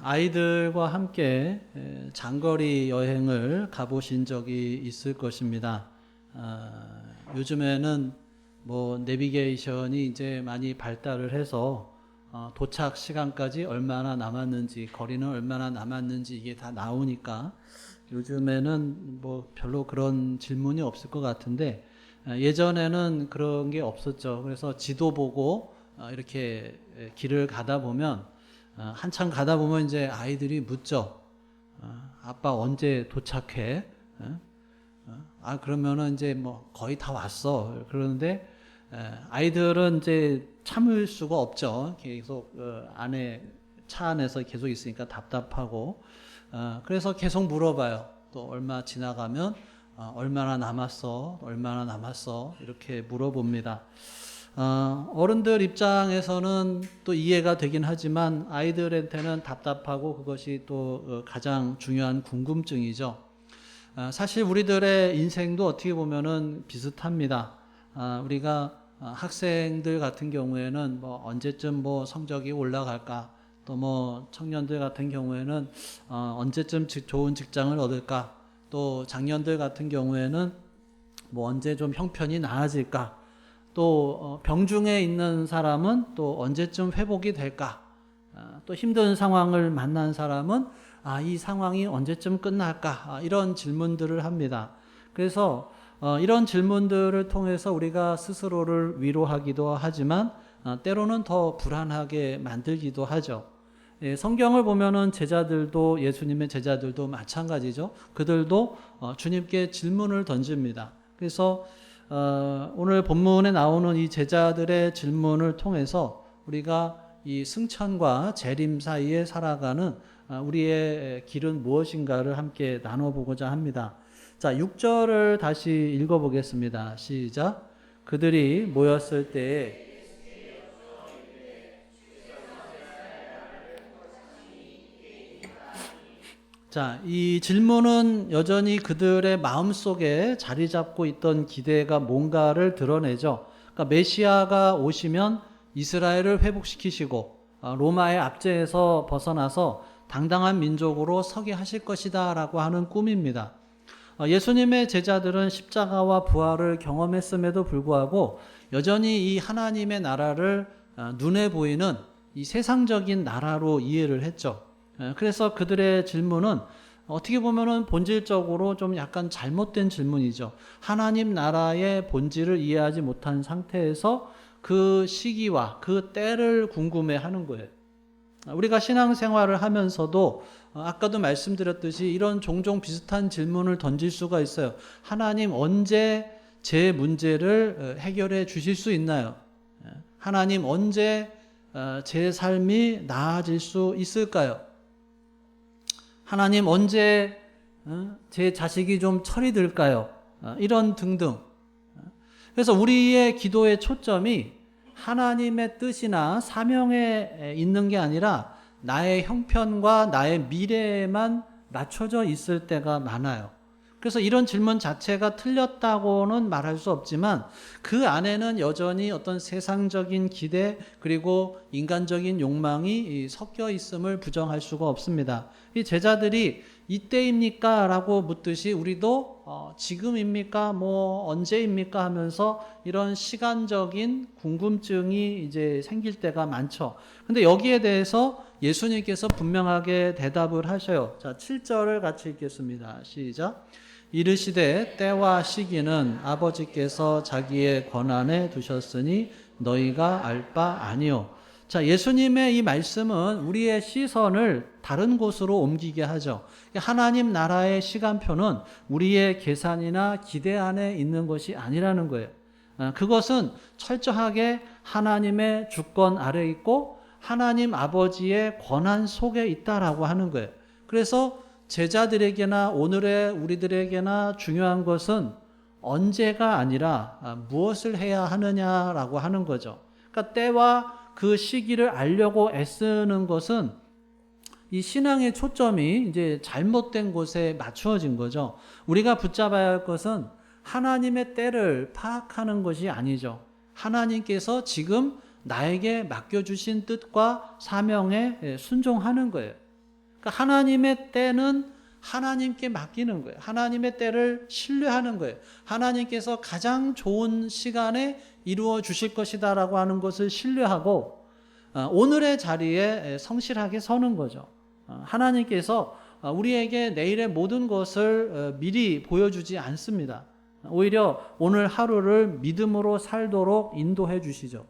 아이들과 함께 장거리 여행을 가보신 적이 있을 것입니다. 요즘에는 뭐 내비게이션이 이제 많이 발달을 해서 도착 시간까지 얼마나 남았는지, 거리는 얼마나 남았는지 이게 다 나오니까 요즘에는 뭐 별로 그런 질문이 없을 것 같은데, 예전에는 그런 게 없었죠. 그래서 지도 보고 이렇게 길을 가다 보면 한참 가다 보면 이제 아이들이 묻죠. 아빠 언제 도착해? 그러면은 이제 뭐 거의 다 왔어. 그러는데 아이들은 이제 참을 수가 없죠. 계속 안에 차 안에서 계속 있으니까 답답하고 그래서 계속 물어봐요. 또 얼마 지나가면 얼마나 남았어? 얼마나 남았어? 이렇게 물어봅니다. 어른들 입장에서는 또 이해가 되긴 하지만 아이들한테는 답답하고 그것이 또 가장 중요한 궁금증이죠. 사실 우리들의 인생도 어떻게 보면은 비슷합니다. 우리가 학생들 같은 경우에는 뭐 언제쯤 뭐 성적이 올라갈까, 또 뭐 청년들 같은 경우에는 언제쯤 좋은 직장을 얻을까, 또 장년들 같은 경우에는 뭐 언제 좀 형편이 나아질까, 또 병중에 있는 사람은 또 언제쯤 회복이 될까, 또 힘든 상황을 만난 사람은 이 상황이 언제쯤 끝날까, 이런 질문들을 합니다. 그래서 이런 질문들을 통해서 우리가 스스로를 위로하기도 하지만 때로는 더 불안하게 만들기도 하죠. 성경을 보면은 제자들도, 예수님의 제자들도 마찬가지죠. 그들도 주님께 질문을 던집니다. 그래서 오늘 본문에 나오는 이 제자들의 질문을 통해서 우리가 이 승천과 재림 사이에 살아가는 우리의 길은 무엇인가를 함께 나눠보고자 합니다. 자, 6절을 다시 읽어보겠습니다. 시작. 그들이 모였을 때에 자, 이 질문은 여전히 그들의 마음속에 자리 잡고 있던 기대가 뭔가를 드러내죠. 그러니까 메시아가 오시면 이스라엘을 회복시키시고 로마의 압제에서 벗어나서 당당한 민족으로 서게 하실 것이다 라고 하는 꿈입니다. 예수님의 제자들은 십자가와 부활을 경험했음에도 불구하고 여전히 이 하나님의 나라를 눈에 보이는 이 세상적인 나라로 이해를 했죠. 그래서 그들의 질문은 어떻게 보면은 본질적으로 좀 약간 잘못된 질문이죠. 하나님 나라의 본질을 이해하지 못한 상태에서 그 시기와 그 때를 궁금해하는 거예요. 우리가 신앙생활을 하면서도 아까도 말씀드렸듯이 이런 종종 비슷한 질문을 던질 수가 있어요. 하나님 언제 제 문제를 해결해 주실 수 있나요? 하나님 언제 제 삶이 나아질 수 있을까요? 하나님 언제 제 자식이 좀 철이 들까요? 이런 등등. 그래서 우리의 기도의 초점이 하나님의 뜻이나 사명에 있는 게 아니라 나의 형편과 나의 미래에만 낮춰져 있을 때가 많아요. 그래서 이런 질문 자체가 틀렸다고는 말할 수 없지만 그 안에는 여전히 어떤 세상적인 기대 그리고 인간적인 욕망이 섞여 있음을 부정할 수가 없습니다. 이 제자들이 이때입니까? 라고 묻듯이 우리도 지금입니까? 뭐 언제입니까? 하면서 이런 시간적인 궁금증이 이제 생길 때가 많죠. 근데 여기에 대해서 예수님께서 분명하게 대답을 하셔요. 자, 7절을 같이 읽겠습니다. 시작. 이르시되 때와 시기는 아버지께서 자기의 권한에 두셨으니 너희가 알 바 아니요. 자, 예수님의 이 말씀은 우리의 시선을 다른 곳으로 옮기게 하죠. 하나님 나라의 시간표는 우리의 계산이나 기대 안에 있는 것이 아니라는 거예요. 그것은 철저하게 하나님의 주권 아래 있고 하나님 아버지의 권한 속에 있다라고 하는 거예요. 그래서 제자들에게나 오늘의 우리들에게나 중요한 것은 언제가 아니라 무엇을 해야 하느냐라고 하는 거죠. 그러니까 때와 그 시기를 알려고 애쓰는 것은 이 신앙의 초점이 이제 잘못된 곳에 맞추어진 거죠. 우리가 붙잡아야 할 것은 하나님의 때를 파악하는 것이 아니죠. 하나님께서 지금 나에게 맡겨주신 뜻과 사명에 순종하는 거예요. 그러니까 하나님의 때는 하나님께 맡기는 거예요. 하나님의 때를 신뢰하는 거예요. 하나님께서 가장 좋은 시간에 이루어 주실 것이다라고 하는 것을 신뢰하고 오늘의 자리에 성실하게 서는 거죠. 하나님께서 우리에게 내일의 모든 것을 미리 보여주지 않습니다. 오히려 오늘 하루를 믿음으로 살도록 인도해 주시죠.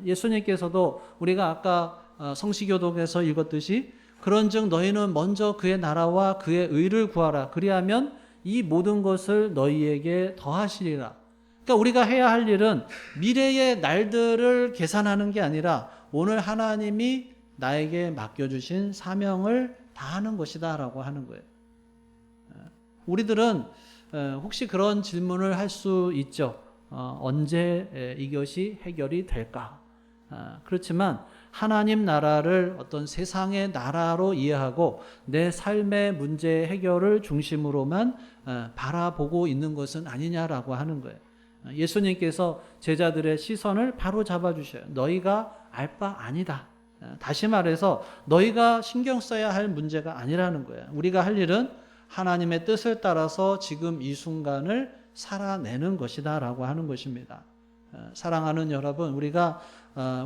예수님께서도 우리가 아까 성시교독에서 읽었듯이 그런즉 너희는 먼저 그의 나라와 그의 의를 구하라. 그리하면 이 모든 것을 너희에게 더하시리라. 그러니까 우리가 해야 할 일은 미래의 날들을 계산하는 게 아니라 오늘 하나님이 나에게 맡겨주신 사명을 다하는 것이다 라고 하는 거예요. 우리들은 혹시 그런 질문을 할 수 있죠. 언제 이것이 해결이 될까? 그렇지만 하나님 나라를 어떤 세상의 나라로 이해하고 내 삶의 문제 해결을 중심으로만 바라보고 있는 것은 아니냐라고 하는 거예요. 예수님께서 제자들의 시선을 바로 잡아주셔요. 너희가 알 바 아니다. 다시 말해서 너희가 신경 써야 할 문제가 아니라는 거예요. 우리가 할 일은 하나님의 뜻을 따라서 지금 이 순간을 살아내는 것이다 라고 하는 것입니다. 사랑하는 여러분, 우리가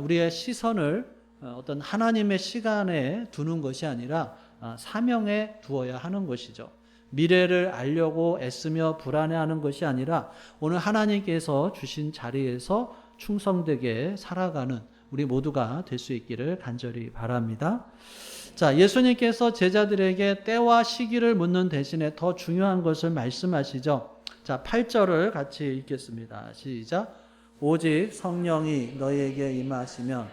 우리의 시선을 어떤 하나님의 시간에 두는 것이 아니라 사명에 두어야 하는 것이죠. 미래를 알려고 애쓰며 불안해하는 것이 아니라 오늘 하나님께서 주신 자리에서 충성되게 살아가는 우리 모두가 될 수 있기를 간절히 바랍니다. 자, 예수님께서 제자들에게 때와 시기를 묻는 대신에 더 중요한 것을 말씀하시죠. 자, 8절을 같이 읽겠습니다. 시작. 오직 성령이 너희에게 임하시면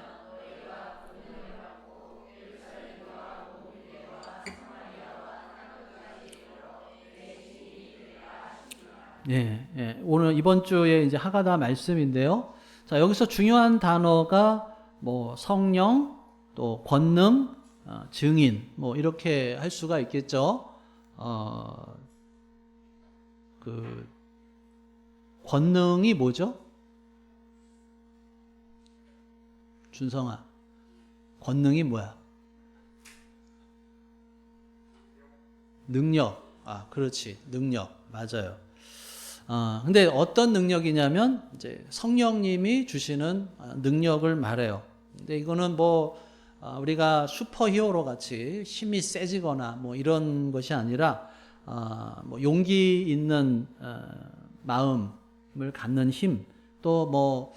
오늘 이번 주에 이제 하가다 말씀인데요. 자, 여기서 중요한 단어가 뭐 성령, 또 권능, 증인, 뭐 이렇게 할 수가 있겠죠. 그 권능이 뭐죠? 준성아, 권능이 뭐야? 능력. 그렇지. 능력. 맞아요. 근데 어떤 능력이냐면 이제 성령님이 주시는 능력을 말해요. 근데 이거는 뭐 우리가 슈퍼히어로 같이 힘이 세지거나 뭐 이런 것이 아니라 뭐 용기 있는 마음을 갖는 힘, 또 뭐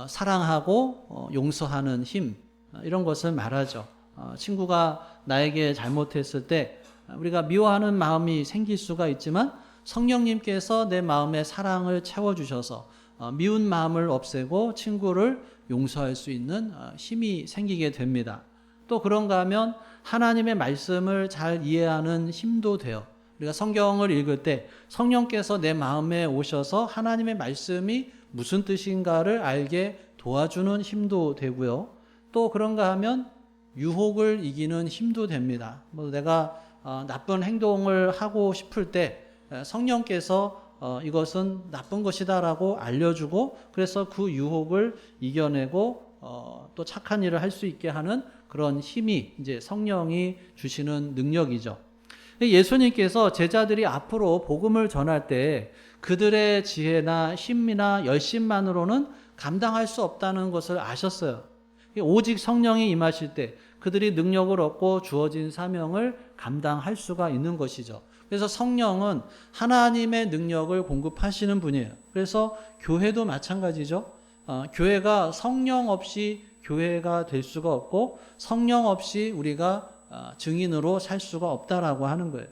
사랑하고 용서하는 힘, 이런 것을 말하죠. 친구가 나에게 잘못했을 때 우리가 미워하는 마음이 생길 수가 있지만 성령님께서 내 마음에 사랑을 채워주셔서 미운 마음을 없애고 친구를 용서할 수 있는 힘이 생기게 됩니다. 또 그런가 하면 하나님의 말씀을 잘 이해하는 힘도 돼요. 우리가 성경을 읽을 때 성령께서 내 마음에 오셔서 하나님의 말씀이 무슨 뜻인가를 알게 도와주는 힘도 되고요. 또 그런가 하면 유혹을 이기는 힘도 됩니다. 뭐 내가 나쁜 행동을 하고 싶을 때 성령께서 이것은 나쁜 것이다라고 알려주고 그래서 그 유혹을 이겨내고 또 착한 일을 할 수 있게 하는 그런 힘이 이제 성령이 주시는 능력이죠. 예수님께서 제자들이 앞으로 복음을 전할 때 그들의 지혜나 힘이나 열심만으로는 감당할 수 없다는 것을 아셨어요. 오직 성령이 임하실 때 그들이 능력을 얻고 주어진 사명을 감당할 수가 있는 것이죠. 그래서 성령은 하나님의 능력을 공급하시는 분이에요. 그래서 교회도 마찬가지죠. 교회가 성령 없이 교회가 될 수가 없고 성령 없이 우리가 증인으로 살 수가 없다라고 하는 거예요.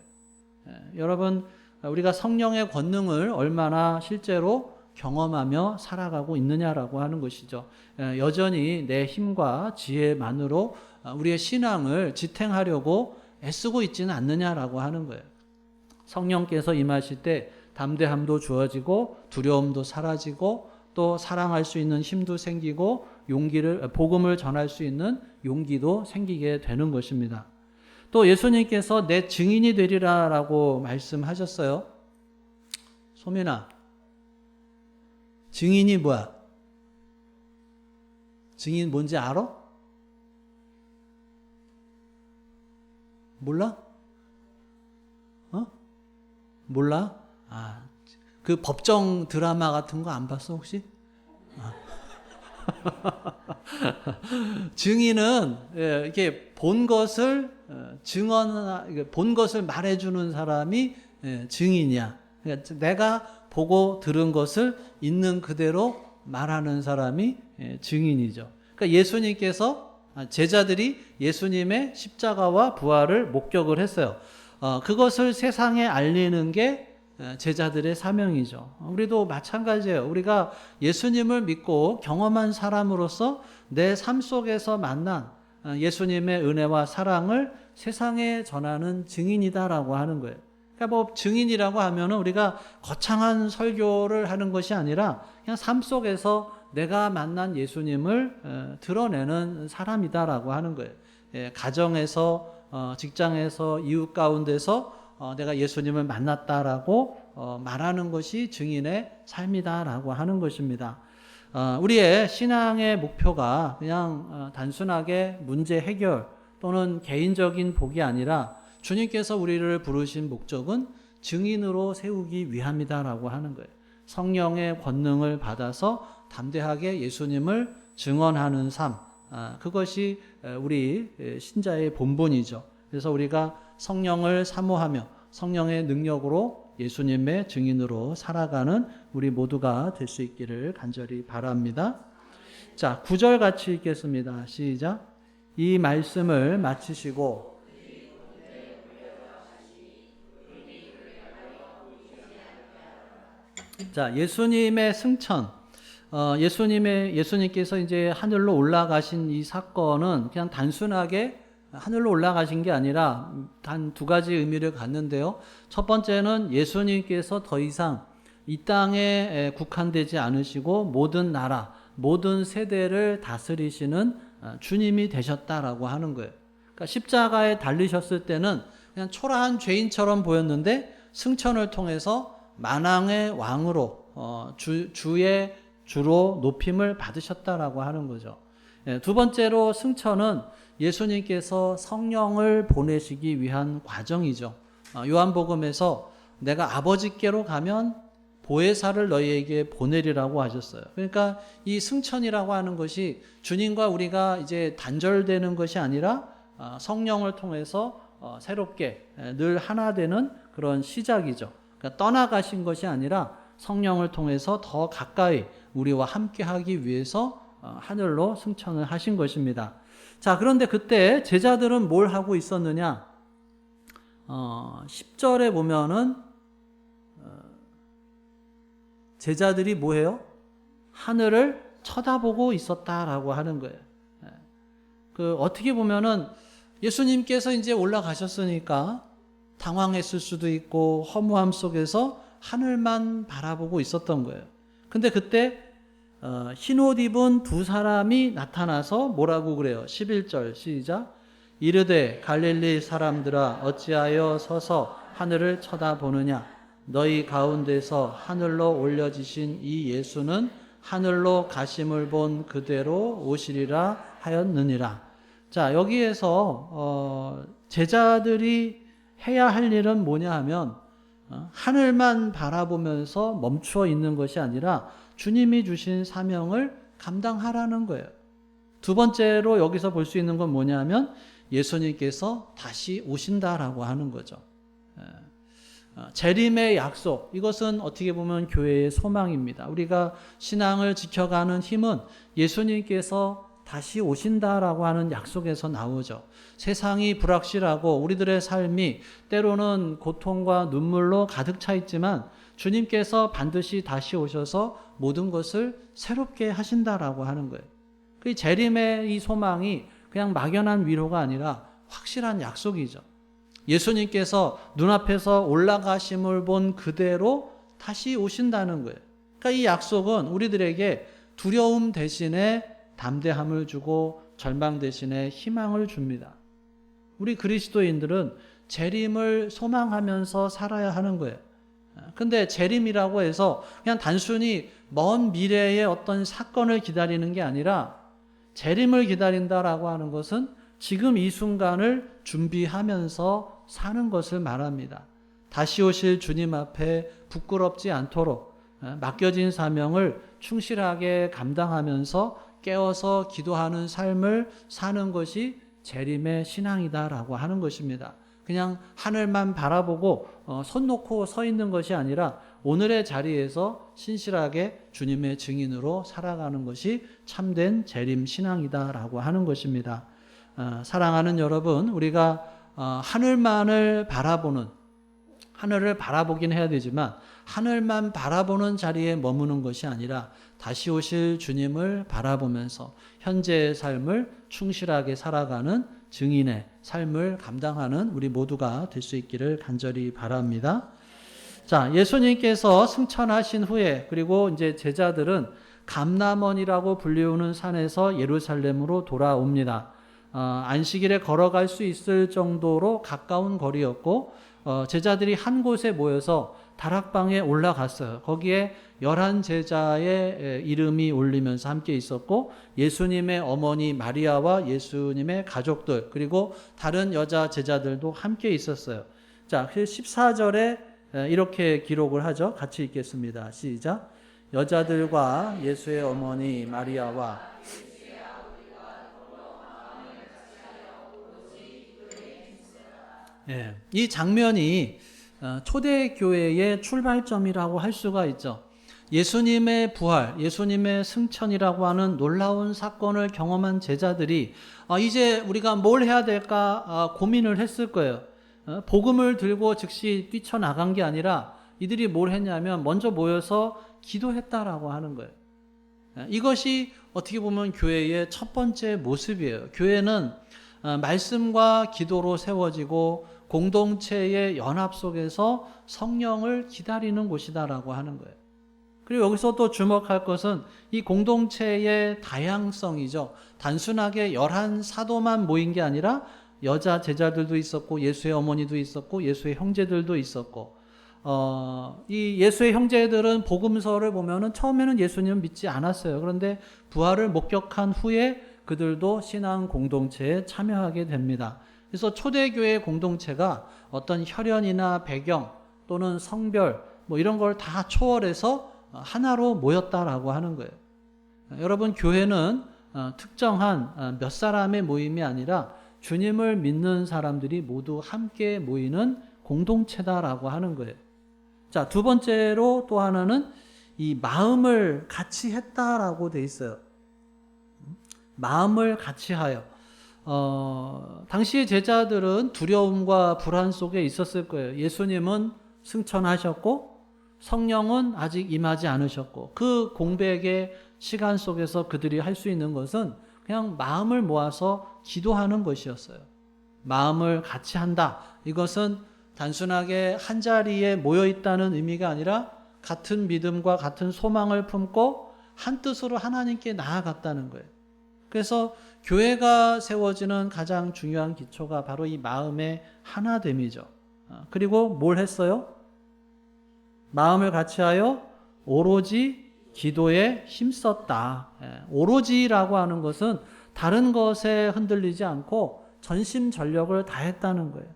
여러분, 우리가 성령의 권능을 얼마나 실제로 경험하며 살아가고 있느냐라고 하는 것이죠. 여전히 내 힘과 지혜만으로 우리의 신앙을 지탱하려고 애쓰고 있지는 않느냐라고 하는 거예요. 성령께서 임하실 때 담대함도 주어지고 두려움도 사라지고 또 사랑할 수 있는 힘도 생기고 복음을 전할 수 있는 용기도 생기게 되는 것입니다. 또 예수님께서 내 증인이 되리라라고 말씀하셨어요. 소민아, 증인이 뭐야? 증인 뭔지 알아? 몰라? 몰라? 그 법정 드라마 같은 거 안 봤어 혹시? 증인은 이렇게 본 것을 본 것을 말해주는 사람이 증인이야. 그러니까 내가 보고 들은 것을 있는 그대로 말하는 사람이 증인이죠. 그러니까 예수님께서 제자들이 예수님의 십자가와 부활을 목격을 했어요. 그것을 세상에 알리는 게 제자들의 사명이죠. 우리도 마찬가지예요. 우리가 예수님을 믿고 경험한 사람으로서 내 삶 속에서 만난 예수님의 은혜와 사랑을 세상에 전하는 증인이다라고 하는 거예요. 그러니까 뭐 증인이라고 하면은 우리가 거창한 설교를 하는 것이 아니라 그냥 삶 속에서 내가 만난 예수님을 드러내는 사람이다라고 하는 거예요. 가정에서, 직장에서, 이웃 가운데서 내가 예수님을 만났다라고 말하는 것이 증인의 삶이다라고 하는 것입니다. 우리의 신앙의 목표가 그냥 단순하게 문제 해결 또는 개인적인 복이 아니라 주님께서 우리를 부르신 목적은 증인으로 세우기 위함이다라고 하는 거예요. 성령의 권능을 받아서 담대하게 예수님을 증언하는 삶, 그것이 우리 신자의 본분이죠. 그래서 우리가 성령을 사모하며 성령의 능력으로 예수님의 증인으로 살아가는 우리 모두가 될 수 있기를 간절히 바랍니다. 자, 9절 같이 읽겠습니다. 시작. 이 말씀을 마치시고 자, 예수님의 승천, 예수님께서 이제 하늘로 올라가신 이 사건은 그냥 단순하게 하늘로 올라가신 게 아니라 단 두 가지 의미를 갖는데요. 첫 번째는 예수님께서 더 이상 이 땅에 국한되지 않으시고 모든 나라, 모든 세대를 다스리시는 주님이 되셨다라고 하는 거예요. 그러니까 십자가에 달리셨을 때는 그냥 초라한 죄인처럼 보였는데 승천을 통해서 만왕의 왕으로 주의 주로 높임을 받으셨다라고 하는 거죠. 두 번째로 승천은 예수님께서 성령을 보내시기 위한 과정이죠. 요한복음에서 내가 아버지께로 가면 보혜사를 너희에게 보내리라고 하셨어요. 그러니까 이 승천이라고 하는 것이 주님과 우리가 이제 단절되는 것이 아니라 성령을 통해서 새롭게 늘 하나 되는 그런 시작이죠. 그러니까 떠나가신 것이 아니라 성령을 통해서 더 가까이 우리와 함께 하기 위해서 하늘로 승천을 하신 것입니다. 자, 그런데 그때 제자들은 뭘 하고 있었느냐? 10절에 보면은 제자들이 뭐해요? 하늘을 쳐다보고 있었다라고 하는 거예요. 어떻게 보면은 예수님께서 이제 올라가셨으니까 당황했을 수도 있고 허무함 속에서 하늘만 바라보고 있었던 거예요. 근데 그때 흰옷 입은 두 사람이 나타나서 뭐라고 그래요? 11절 시작. 이르되 갈릴리 사람들아 어찌하여 서서 하늘을 쳐다보느냐? 너희 가운데서 하늘로 올려지신 이 예수는 하늘로 가심을 본 그대로 오시리라 하였느니라. 자, 여기에서 제자들이 해야 할 일은 뭐냐 하면 하늘만 바라보면서 멈추어 있는 것이 아니라 주님이 주신 사명을 감당하라는 거예요. 두 번째로 여기서 볼 수 있는 건 뭐냐 하면 예수님께서 다시 오신다라고 하는 거죠. 재림의 약속, 이것은 어떻게 보면 교회의 소망입니다. 우리가 신앙을 지켜가는 힘은 예수님께서 다시 오신다라고 하는 약속에서 나오죠. 세상이 불확실하고 우리들의 삶이 때로는 고통과 눈물로 가득 차 있지만 주님께서 반드시 다시 오셔서 모든 것을 새롭게 하신다라고 하는 거예요. 그 재림의 이 소망이 그냥 막연한 위로가 아니라 확실한 약속이죠. 예수님께서 눈앞에서 올라가심을 본 그대로 다시 오신다는 거예요. 그러니까 이 약속은 우리들에게 두려움 대신에 담대함을 주고 절망 대신에 희망을 줍니다. 우리 그리스도인들은 재림을 소망하면서 살아야 하는 거예요. 근데 재림이라고 해서 그냥 단순히 먼 미래의 어떤 사건을 기다리는 게 아니라 재림을 기다린다라고 하는 것은 지금 이 순간을 준비하면서 사는 것을 말합니다. 다시 오실 주님 앞에 부끄럽지 않도록 맡겨진 사명을 충실하게 감당하면서 깨어서 기도하는 삶을 사는 것이 재림의 신앙이다라고 하는 것입니다. 그냥 하늘만 바라보고 손 놓고 서 있는 것이 아니라 오늘의 자리에서 신실하게 주님의 증인으로 살아가는 것이 참된 재림 신앙이다라고 하는 것입니다. 사랑하는 여러분, 우리가 하늘만을 바라보는, 하늘을 바라보긴 해야 되지만 하늘만 바라보는 자리에 머무는 것이 아니라 다시 오실 주님을 바라보면서 현재의 삶을 충실하게 살아가는 증인의 삶을 감당하는 우리 모두가 될 수 있기를 간절히 바랍니다. 자, 예수님께서 승천하신 후에 그리고 이제 제자들은 감람원이라고 불리우는 산에서 예루살렘으로 돌아옵니다. 안식일에 걸어갈 수 있을 정도로 가까운 거리였고 제자들이 한 곳에 모여서 다락방에 올라갔어요. 거기에 11제자의 이름이 올리면서 함께 있었고 예수님의 어머니 마리아와 예수님의 가족들 그리고 다른 여자 제자들도 함께 있었어요. 자, 14절에 이렇게 기록을 하죠. 같이 읽겠습니다. 시작. 여자들과 예수의 어머니 마리아와 이 장면이 초대교회의 출발점이라고 할 수가 있죠. 예수님의 부활, 예수님의 승천이라고 하는 놀라운 사건을 경험한 제자들이 이제 우리가 뭘 해야 될까 고민을 했을 거예요. 복음을 들고 즉시 뛰쳐나간 게 아니라 이들이 뭘 했냐면 먼저 모여서 기도했다라고 하는 거예요. 이것이 어떻게 보면 교회의 첫 번째 모습이에요. 교회는 말씀과 기도로 세워지고 공동체의 연합 속에서 성령을 기다리는 곳이다라고 하는 거예요. 그리고 여기서 또 주목할 것은 이 공동체의 다양성이죠. 단순하게 11사도만 모인 게 아니라 여자 제자들도 있었고 예수의 어머니도 있었고 예수의 형제들도 있었고 이 예수의 형제들은 복음서를 보면은 처음에는 예수님을 믿지 않았어요. 그런데 부활을 목격한 후에 그들도 신앙 공동체에 참여하게 됩니다. 그래서 초대교회 공동체가 어떤 혈연이나 배경 또는 성별 뭐 이런 걸 다 초월해서 하나로 모였다라고 하는 거예요. 여러분, 교회는 특정한 몇 사람의 모임이 아니라 주님을 믿는 사람들이 모두 함께 모이는 공동체다라고 하는 거예요. 자, 두 번째로 또 하나는 이 마음을 같이 했다라고 돼 있어요. 마음을 같이 하여. 당시의 제자들은 두려움과 불안 속에 있었을 거예요. 예수님은 승천하셨고 성령은 아직 임하지 않으셨고 그 공백의 시간 속에서 그들이 할 수 있는 것은 그냥 마음을 모아서 기도하는 것이었어요. 마음을 같이 한다. 이것은 단순하게 한 자리에 모여 있다는 의미가 아니라 같은 믿음과 같은 소망을 품고 한 뜻으로 하나님께 나아갔다는 거예요. 그래서 교회가 세워지는 가장 중요한 기초가 바로 이 마음의 하나됨이죠. 그리고 뭘 했어요? 마음을 같이 하여 오로지 기도에 힘썼다. 오로지라고 하는 것은 다른 것에 흔들리지 않고 전심전력을 다했다는 거예요.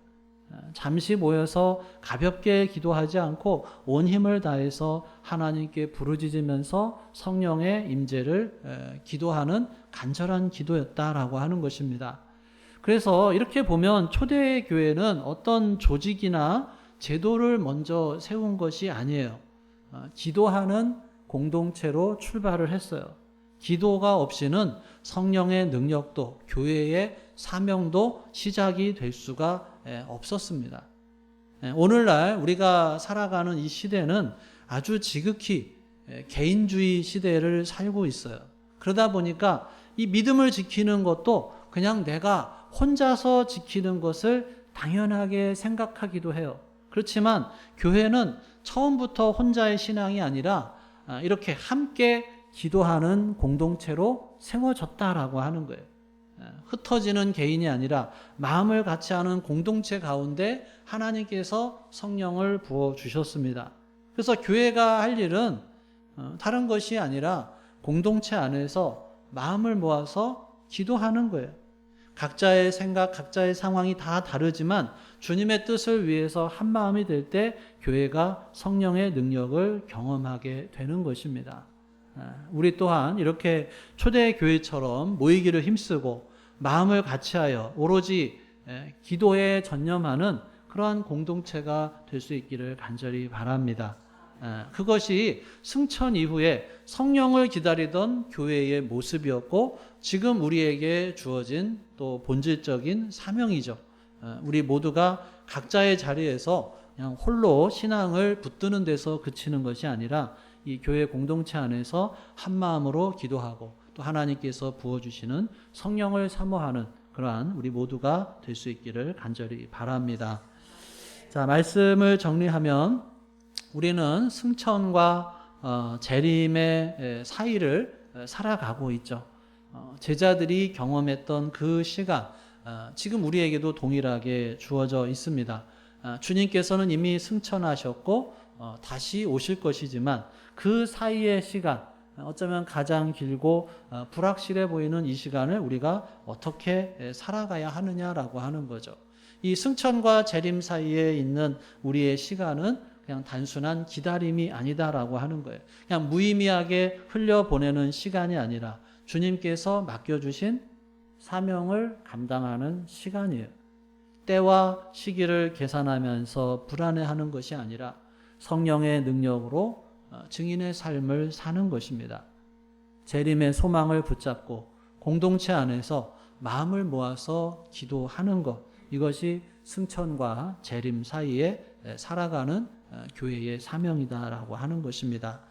잠시 모여서 가볍게 기도하지 않고 온 힘을 다해서 하나님께 부르짖으면서 성령의 임재를 기도하는 간절한 기도였다라고 하는 것입니다. 그래서 이렇게 보면 초대교회는 어떤 조직이나 제도를 먼저 세운 것이 아니에요. 기도하는 공동체로 출발을 했어요. 기도가 없이는 성령의 능력도 교회의 사명도 시작이 될 수가 없었습니다. 오늘날 우리가 살아가는 이 시대는 아주 지극히 개인주의 시대를 살고 있어요. 그러다 보니까 이 믿음을 지키는 것도 그냥 내가 혼자서 지키는 것을 당연하게 생각하기도 해요. 그렇지만 교회는 처음부터 혼자의 신앙이 아니라 이렇게 함께 기도하는 공동체로 세워졌다라고 하는 거예요. 흩어지는 개인이 아니라 마음을 같이 하는 공동체 가운데 하나님께서 성령을 부어주셨습니다. 그래서 교회가 할 일은 다른 것이 아니라 공동체 안에서 마음을 모아서 기도하는 거예요. 각자의 생각, 각자의 상황이 다 다르지만 주님의 뜻을 위해서 한 마음이 될 때 교회가 성령의 능력을 경험하게 되는 것입니다. 우리 또한 이렇게 초대교회처럼 모이기를 힘쓰고 마음을 같이하여 오로지 기도에 전념하는 그러한 공동체가 될 수 있기를 간절히 바랍니다. 그것이 승천 이후에 성령을 기다리던 교회의 모습이었고 지금 우리에게 주어진 또 본질적인 사명이죠. 우리 모두가 각자의 자리에서 그냥 홀로 신앙을 붙드는 데서 그치는 것이 아니라 이 교회 공동체 안에서 한 마음으로 기도하고 또 하나님께서 부어주시는 성령을 사모하는 그러한 우리 모두가 될 수 있기를 간절히 바랍니다. 자, 말씀을 정리하면 우리는 승천과 재림의 사이를 살아가고 있죠. 제자들이 경험했던 그 시간, 지금 우리에게도 동일하게 주어져 있습니다. 주님께서는 이미 승천하셨고 다시 오실 것이지만 그 사이의 시간, 어쩌면 가장 길고 불확실해 보이는 이 시간을 우리가 어떻게 살아가야 하느냐라고 하는 거죠. 이 승천과 재림 사이에 있는 우리의 시간은 그냥 단순한 기다림이 아니다라고 하는 거예요. 그냥 무의미하게 흘려보내는 시간이 아니라 주님께서 맡겨주신 사명을 감당하는 시간이에요. 때와 시기를 계산하면서 불안해하는 것이 아니라 성령의 능력으로 증인의 삶을 사는 것입니다. 재림의 소망을 붙잡고 공동체 안에서 마음을 모아서 기도하는 것, 이것이 승천과 재림 사이에 살아가는 교회의 사명이다라고 하는 것입니다.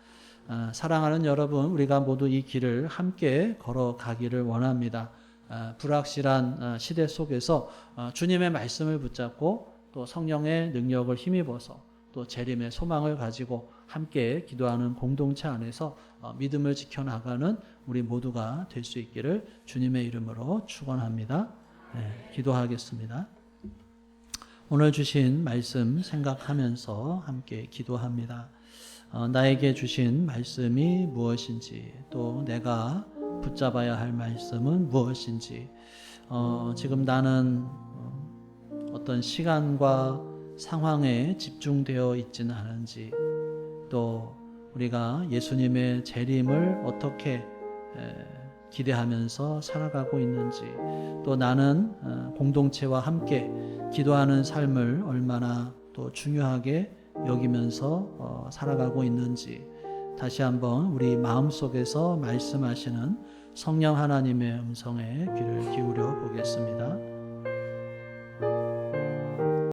사랑하는 여러분, 우리가 모두 이 길을 함께 걸어가기를 원합니다. 불확실한 시대 속에서 주님의 말씀을 붙잡고 또 성령의 능력을 힘입어서 또 재림의 소망을 가지고 함께 기도하는 공동체 안에서 믿음을 지켜나가는 우리 모두가 될 수 있기를 주님의 이름으로 축원합니다. 기도하겠습니다. 오늘 주신 말씀 생각하면서 함께 기도합니다. 나에게 주신 말씀이 무엇인지 또 내가 붙잡아야 할 말씀은 무엇인지 지금 나는 어떤 시간과 상황에 집중되어 있지는 않은지 또 우리가 예수님의 재림을 어떻게 기대하면서 살아가고 있는지 또 나는 공동체와 함께 기도하는 삶을 얼마나 또 중요하게 여기면서 살아가고 있는지 다시 한번 우리 마음속에서 말씀하시는 성령 하나님의 음성에 귀를 기울여 보겠습니다.